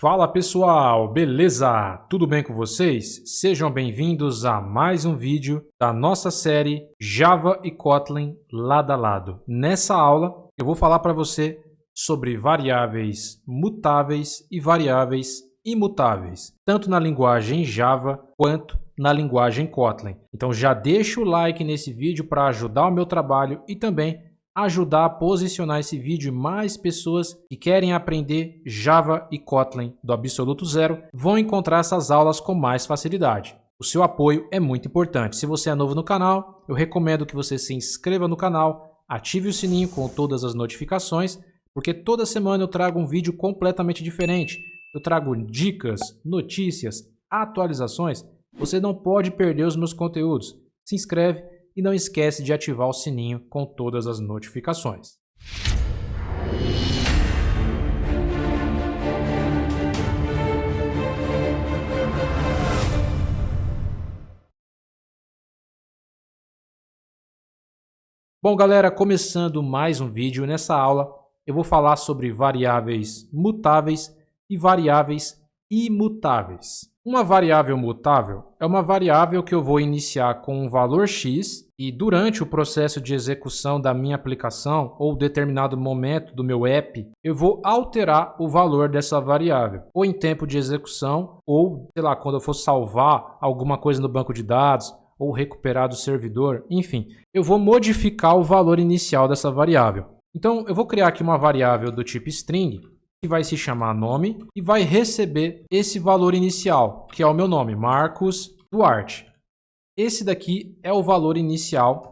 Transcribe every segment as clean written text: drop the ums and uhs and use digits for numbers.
Fala pessoal, beleza? Tudo bem com vocês? Sejam bem-vindos a mais um vídeo da nossa série Java e Kotlin lado a lado. Nessa aula eu vou falar para você sobre variáveis mutáveis e variáveis imutáveis, tanto na linguagem Java quanto na linguagem Kotlin. Então já deixa o like nesse vídeo para ajudar o meu trabalho e também ajudar a posicionar esse vídeo. Mais pessoas que querem aprender Java e Kotlin do absoluto zero vão encontrar essas aulas com mais facilidade. O seu apoio é muito importante. Se você é novo no canal, eu recomendo que você se inscreva no canal, ative o sininho com todas as notificações, porque toda semana eu trago um vídeo completamente diferente. Eu trago dicas, notícias, atualizações. Você não pode perder os meus conteúdos. Se inscreve e não esquece de ativar o sininho com todas as notificações. Bom, galera, começando mais um vídeo, nessa aula eu vou falar sobre variáveis mutáveis e variáveis imutáveis. Uma variável mutável é uma variável que eu vou iniciar com um valor x e durante o processo de execução da minha aplicação ou determinado momento do meu app, eu vou alterar o valor dessa variável, ou em tempo de execução, ou sei lá, quando eu for salvar alguma coisa no banco de dados, ou recuperar do servidor, enfim, eu vou modificar o valor inicial dessa variável. Então, eu vou criar aqui uma variável do tipo string, que vai se chamar nome e vai receber esse valor inicial, que é o meu nome, Marcos Duarte. Esse daqui é o valor inicial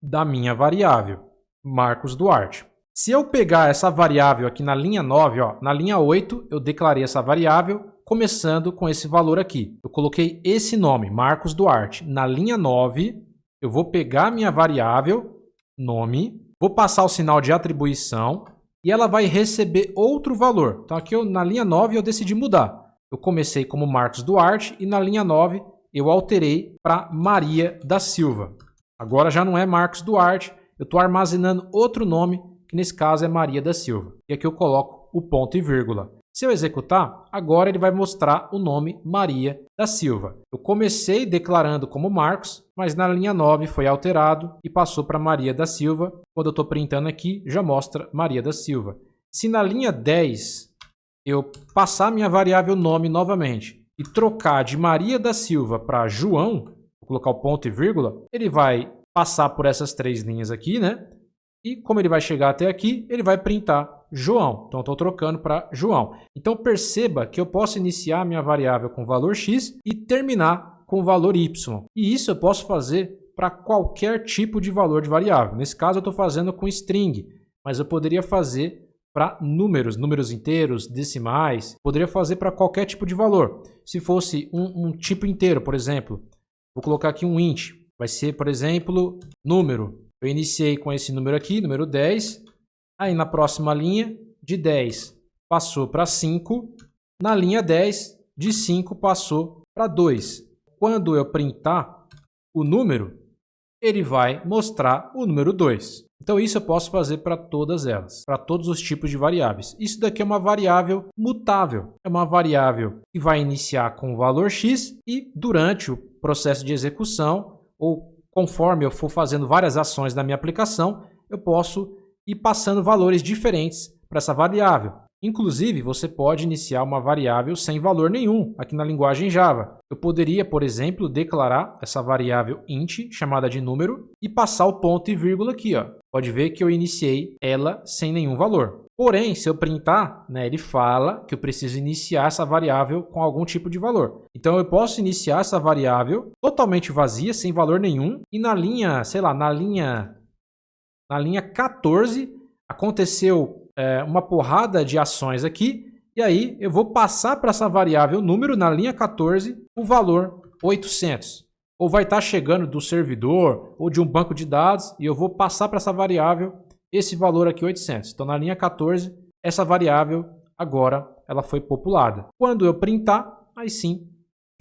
da minha variável, Marcos Duarte. Se eu pegar essa variável aqui na linha 9, ó, na linha 8, eu declarei essa variável começando com esse valor aqui. Eu coloquei esse nome, Marcos Duarte. Na linha 9, eu vou pegar a minha variável, nome, vou passar o sinal de atribuição, e ela vai receber outro valor. Então aqui na linha 9 eu decidi mudar. Eu comecei como Marcos Duarte e na linha 9 eu alterei para Maria da Silva. Agora já não é Marcos Duarte, eu estou armazenando outro nome, que nesse caso é Maria da Silva. E aqui eu coloco o ponto e vírgula. Se eu executar, agora ele vai mostrar o nome Maria da Silva. Eu comecei declarando como Marcos, mas na linha 9 foi alterado e passou para Maria da Silva. Quando eu estou printando aqui, já mostra Maria da Silva. Se na linha 10 eu passar minha variável nome novamente e trocar de Maria da Silva para João, vou colocar o ponto e vírgula, ele vai passar por essas três linhas aqui, né? E como ele vai chegar até aqui, ele vai printar João. Então, estou trocando para João. Então, perceba que eu posso iniciar minha variável com valor x e terminar com valor y. E isso eu posso fazer para qualquer tipo de valor de variável. Nesse caso, eu estou fazendo com string, mas eu poderia fazer para números inteiros, decimais. Poderia fazer para qualquer tipo de valor. Se fosse um tipo inteiro, por exemplo, vou colocar aqui um int. Vai ser, por exemplo, número. Eu iniciei com esse número aqui, número 10. Aí na próxima linha, de 10 passou para 5. Na linha 10, de 5 passou para 2. Quando eu printar o número, ele vai mostrar o número 2. Então isso eu posso fazer para todas elas, para todos os tipos de variáveis. Isso daqui é uma variável mutável. É uma variável que vai iniciar com o valor x e durante o processo de execução, ou conforme eu for fazendo várias ações na minha aplicação, eu posso ir passando valores diferentes para essa variável. Inclusive, você pode iniciar uma variável sem valor nenhum aqui na linguagem Java. Eu poderia, por exemplo, declarar essa variável int, chamada de número, e passar o ponto e vírgula aqui. Ó. Pode ver que eu iniciei ela sem nenhum valor. Porém, se eu printar, né, ele fala que eu preciso iniciar essa variável com algum tipo de valor. Então, eu posso iniciar essa variável totalmente vazia, sem valor nenhum, e na linha, sei lá, na linha 14, aconteceu uma porrada de ações aqui, e aí eu vou passar para essa variável número, na linha 14, o valor 800. Ou vai estar chegando do servidor ou de um banco de dados, e eu vou passar para essa variável esse valor aqui, 800. Então, na linha 14, essa variável agora ela foi populada. Quando eu printar, aí sim,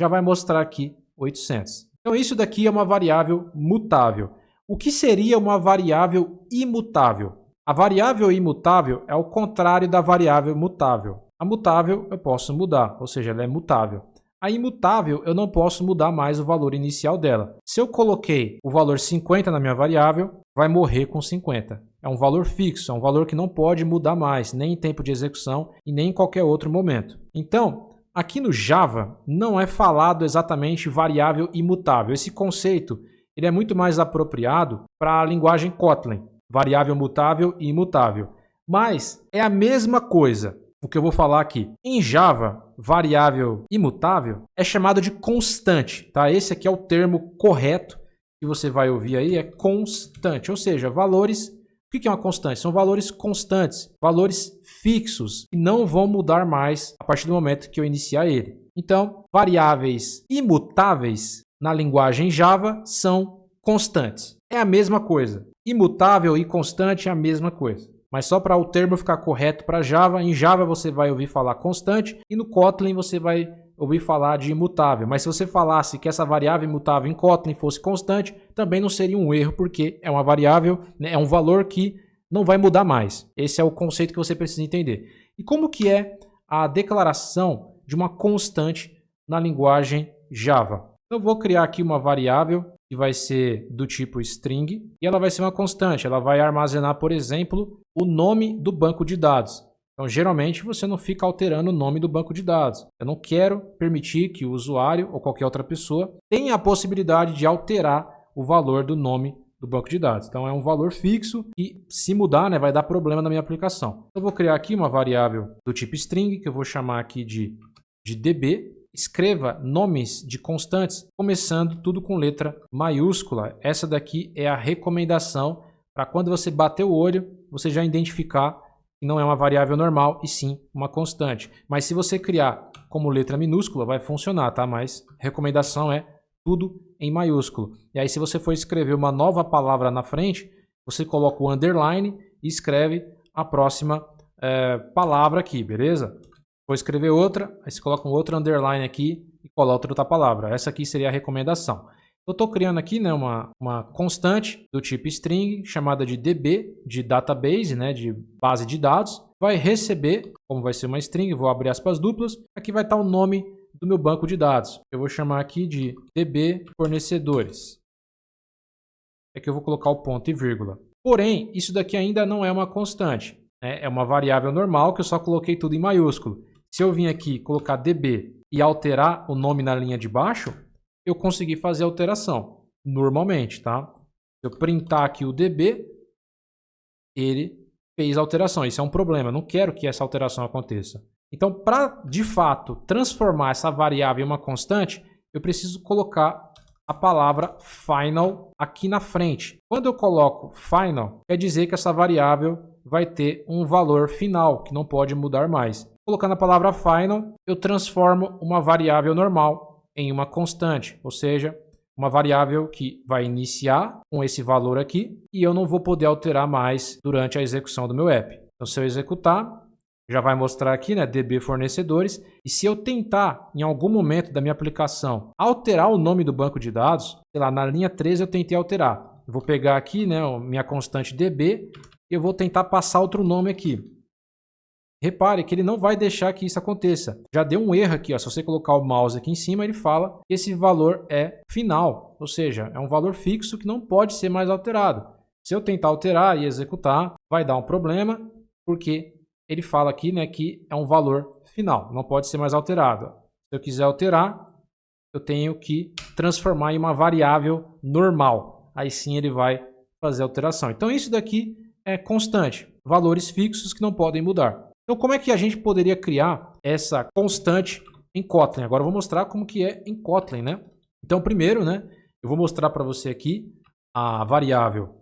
já vai mostrar aqui 800. Então, isso daqui é uma variável mutável. O que seria uma variável imutável? A variável imutável é o contrário da variável mutável. A mutável eu posso mudar, ou seja, ela é mutável. A imutável eu não posso mudar mais o valor inicial dela. Se eu coloquei o valor 50 na minha variável, vai morrer com 50. É um valor fixo, é um valor que não pode mudar mais, nem em tempo de execução e nem em qualquer outro momento. Então, aqui no Java não é falado exatamente variável imutável. Esse conceito ele é muito mais apropriado para a linguagem Kotlin, variável mutável e imutável. Mas é a mesma coisa o que eu vou falar aqui. Em Java, variável imutável é chamado de constante, tá? Esse aqui é o termo correto que você vai ouvir aí, é constante, ou seja, valores. O que é uma constante? São valores constantes, valores fixos, que não vão mudar mais a partir do momento que eu iniciar ele. Então, variáveis imutáveis na linguagem Java são constantes. É a mesma coisa. Imutável e constante é a mesma coisa. Mas só para o termo ficar correto para Java, em Java você vai ouvir falar constante e no Kotlin você vai ouvir falar de imutável. Mas se você falasse que essa variável imutável em Kotlin fosse constante, também não seria um erro, porque é uma variável, né, é um valor que não vai mudar mais. Esse é o conceito que você precisa entender. E como que é a declaração de uma constante na linguagem Java? Eu vou criar aqui uma variável que vai ser do tipo string e ela vai ser uma constante. Ela vai armazenar, por exemplo, o nome do banco de dados. Então, geralmente, você não fica alterando o nome do banco de dados. Eu não quero permitir que o usuário ou qualquer outra pessoa tenha a possibilidade de alterar o valor do nome do banco de dados. Então, é um valor fixo e, se mudar, né, vai dar problema na minha aplicação. Eu vou criar aqui uma variável do tipo string, que eu vou chamar aqui de db. Escreva nomes de constantes, começando tudo com letra maiúscula. Essa daqui é a recomendação para quando você bater o olho, você já identificar que não é uma variável normal e sim uma constante. Mas se você criar como letra minúscula, vai funcionar, tá? Mas recomendação é tudo em maiúsculo. E aí, se você for escrever uma nova palavra na frente, você coloca o underline e escreve a próxima palavra aqui, beleza? Vou escrever outra, aí você coloca um outro underline aqui e coloca outra palavra. Essa aqui seria a recomendação. Eu estou criando aqui, né, uma constante do tipo string, chamada de db, de database, né, de base de dados. Vai receber, como vai ser uma string, vou abrir aspas duplas. Aqui vai estar o nome do meu banco de dados. Eu vou chamar aqui de db fornecedores. Aqui eu vou colocar o ponto e vírgula. Porém, isso daqui ainda não é uma constante. É uma variável normal que eu só coloquei tudo em maiúsculo. Se eu vim aqui colocar db e alterar o nome na linha de baixo, eu consegui fazer a alteração, normalmente, tá? Se eu printar aqui o db, ele fez a alteração. Isso é um problema, eu não quero que essa alteração aconteça. Então, para, de fato, transformar essa variável em uma constante, eu preciso colocar a palavra final aqui na frente. Quando eu coloco final, quer dizer que essa variável vai ter um valor final, que não pode mudar mais. Colocando a palavra final, eu transformo uma variável normal em uma constante, ou seja, uma variável que vai iniciar com esse valor aqui e eu não vou poder alterar mais durante a execução do meu app. Então, se eu executar, já vai mostrar aqui, né, db fornecedores, e se eu tentar, em algum momento da minha aplicação, alterar o nome do banco de dados, sei lá, na linha 13 eu tentei alterar. Eu vou pegar aqui, né, minha constante db e eu vou tentar passar outro nome aqui. Repare que ele não vai deixar que isso aconteça. Já deu um erro aqui, ó. Se você colocar o mouse aqui em cima, ele fala que esse valor é final, ou seja, é um valor fixo que não pode ser mais alterado. Se eu tentar alterar e executar, vai dar um problema, porque ele fala aqui, né, que é um valor final, não pode ser mais alterado. Se eu quiser alterar, eu tenho que transformar em uma variável normal. Aí sim ele vai fazer a alteração. Então isso daqui é constante, valores fixos que não podem mudar. Então, como é que a gente poderia criar essa constante em Kotlin? Agora eu vou mostrar como que é em Kotlin, né? Então, primeiro, né, eu vou mostrar para você aqui a variável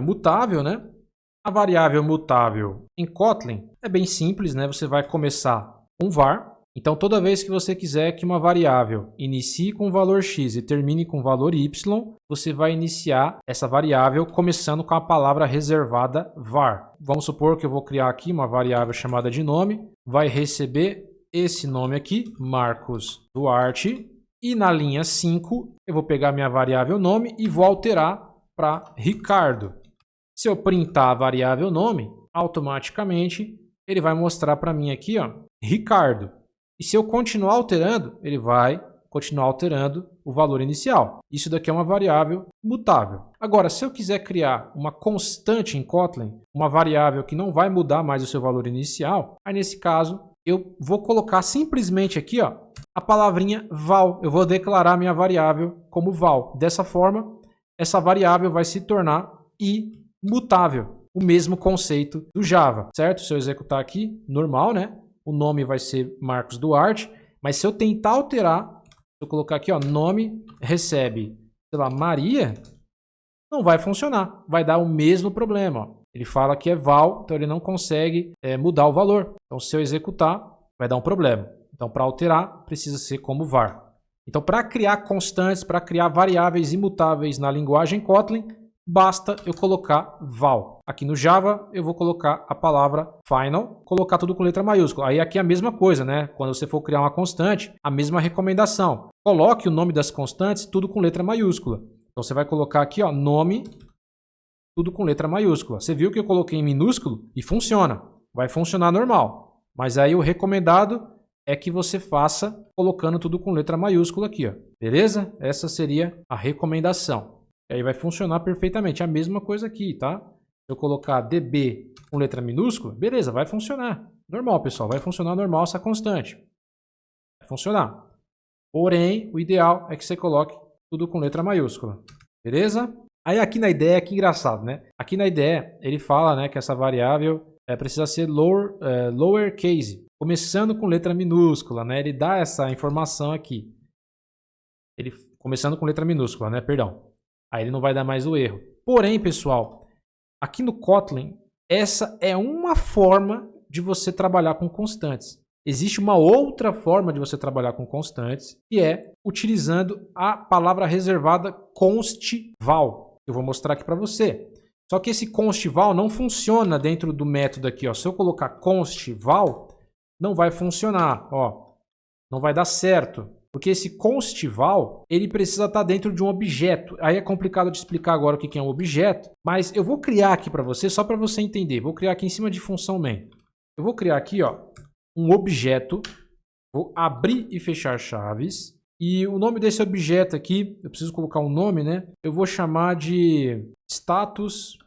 mutável, né? A variável mutável em Kotlin é bem simples, né? Você vai começar com var. Então, toda vez que você quiser que uma variável inicie com valor x e termine com valor y, você vai iniciar essa variável começando com a palavra reservada var. Vamos supor que eu vou criar aqui uma variável chamada de nome, vai receber esse nome aqui, Marcos Duarte, e na linha 5 eu vou pegar minha variável nome e vou alterar para Ricardo. Se eu printar a variável nome, automaticamente ele vai mostrar para mim aqui, ó, Ricardo. E se eu continuar alterando, ele vai continuar alterando o valor inicial. Isso daqui é uma variável mutável. Agora, se eu quiser criar uma constante em Kotlin, uma variável que não vai mudar mais o seu valor inicial, aí nesse caso eu vou colocar simplesmente aqui, ó, a palavrinha val. Eu vou declarar minha variável como val. Dessa forma, essa variável vai se tornar imutável. O mesmo conceito do Java, certo? Se eu executar aqui, normal, né? O nome vai ser Marcos Duarte, mas se eu tentar alterar, se eu colocar aqui, ó, nome recebe, sei lá, Maria, não vai funcionar. Vai dar o mesmo problema, ó. Ele fala que é val, então ele não consegue mudar o valor. Então, se eu executar, vai dar um problema. Então, para alterar, precisa ser como var. Então, para criar constantes, para criar variáveis imutáveis na linguagem Kotlin, basta eu colocar val. Aqui no Java, eu vou colocar a palavra final, colocar tudo com letra maiúscula. Aí aqui é a mesma coisa, né? Quando você for criar uma constante, a mesma recomendação. Coloque o nome das constantes tudo com letra maiúscula. Então, você vai colocar aqui, ó, nome, tudo com letra maiúscula. Você viu que eu coloquei em minúsculo e funciona. Vai funcionar normal. Mas aí o recomendado é que você faça colocando tudo com letra maiúscula aqui, ó. Beleza? Essa seria a recomendação. E aí vai funcionar perfeitamente. A mesma coisa aqui, tá? Se eu colocar db com letra minúscula, beleza, vai funcionar. Normal, pessoal. Vai funcionar normal essa constante. Vai funcionar. Porém, o ideal é que você coloque tudo com letra maiúscula. Beleza? Aí aqui na ideia, que engraçado, né? Aqui na ideia, ele fala, né, que essa variável precisa ser lowercase, começando com letra minúscula, né? Ele dá essa informação aqui. Ele começando com letra minúscula, né? Perdão. Aí ele não vai dar mais o erro. Porém, pessoal, aqui no Kotlin, essa é uma forma de você trabalhar com constantes. Existe uma outra forma de você trabalhar com constantes, que é utilizando a palavra reservada constval. Eu vou mostrar aqui para você. Só que esse constval não funciona dentro do método aqui, ó. Se eu colocar constval, não vai funcionar, ó. Não vai dar certo. Porque esse constval, ele precisa estar dentro de um objeto. Aí é complicado de explicar agora o que é um objeto, mas eu vou criar aqui para você, só para você entender. Vou criar aqui em cima de função main. Eu vou criar aqui, ó, um objeto. Vou abrir e fechar chaves. E o nome desse objeto aqui, eu preciso colocar um nome, né? Eu vou chamar de status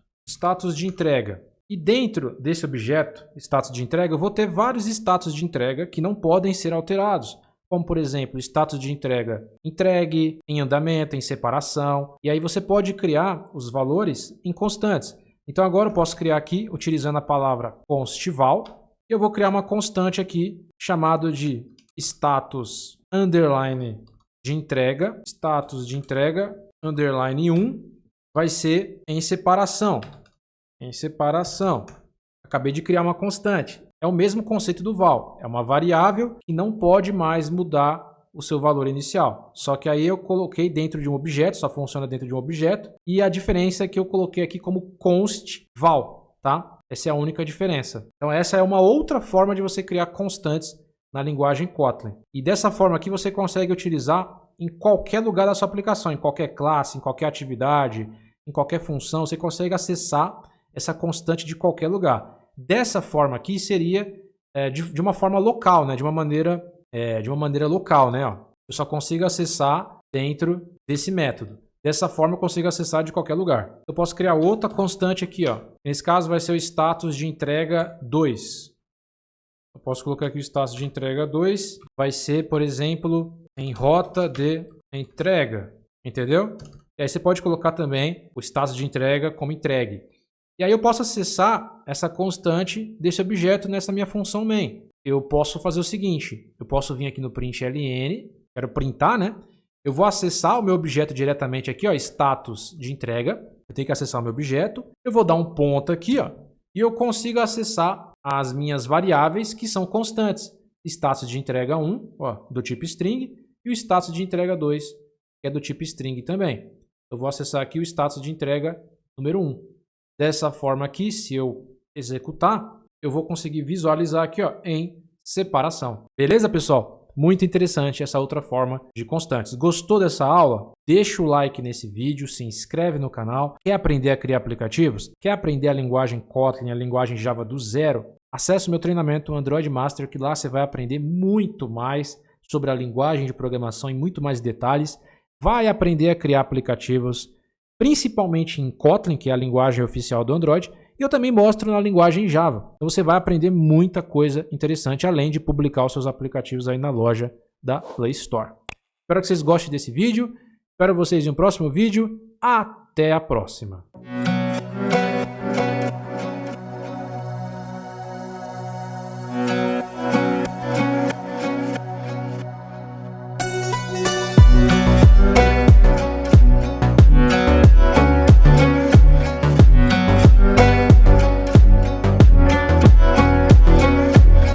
de entrega. E dentro desse objeto, status de entrega, eu vou ter vários status de entrega que não podem ser alterados. Como, por exemplo, status de entrega entregue, em andamento, em separação. E aí você pode criar os valores em constantes. Então agora eu posso criar aqui, utilizando a palavra constval. E eu vou criar uma constante aqui, chamado de status underline de entrega. Status de entrega underline 1 vai ser em separação. Em separação. Acabei de criar uma constante. É o mesmo conceito do val. É uma variável que não pode mais mudar o seu valor inicial. Só que aí eu coloquei dentro de um objeto, só funciona dentro de um objeto. E a diferença é que eu coloquei aqui como constval, tá? Essa é a única diferença. Então essa é uma outra forma de você criar constantes na linguagem Kotlin. E dessa forma aqui você consegue utilizar em qualquer lugar da sua aplicação, em qualquer classe, em qualquer atividade, em qualquer função, você consegue acessar essa constante de qualquer lugar. Dessa forma aqui seria de uma forma local, né? de uma maneira local, né? Ó, eu só consigo acessar dentro desse método. Dessa forma eu consigo acessar de qualquer lugar. Eu posso criar outra constante aqui, ó. Nesse caso vai ser o status de entrega 2. Eu posso colocar aqui o status de entrega 2. Vai ser, por exemplo, em rota de entrega. Entendeu? E aí você pode colocar também o status de entrega como entregue. E aí eu posso acessar essa constante desse objeto nessa minha função main. Eu posso fazer o seguinte, eu posso vir aqui no println, quero printar, né? Eu vou acessar o meu objeto diretamente aqui, ó, status de entrega. Eu tenho que acessar o meu objeto. Eu vou dar um ponto aqui, ó, e eu consigo acessar as minhas variáveis que são constantes. Status de entrega 1, ó, do tipo string, e o status de entrega 2, que é do tipo string também. Eu vou acessar aqui o status de entrega número 1. Dessa forma aqui, se eu executar, eu vou conseguir visualizar aqui, ó, em separação. Beleza, pessoal? muito interessante essa outra forma de constantes. Gostou dessa aula? Deixa o like nesse vídeo, se inscreve no canal. Quer aprender a criar aplicativos? Quer aprender a linguagem Kotlin, a linguagem Java do zero? Acesse o meu treinamento Android Master, que lá você vai aprender muito mais sobre a linguagem de programação em muito mais detalhes. Vai aprender a criar aplicativos, principalmente em Kotlin, que é a linguagem oficial do Android, e eu também mostro na linguagem Java. Então você vai aprender muita coisa interessante, além de publicar os seus aplicativos aí na loja da Play Store. Espero que vocês gostem desse vídeo. Espero vocês em um próximo vídeo. Até a próxima!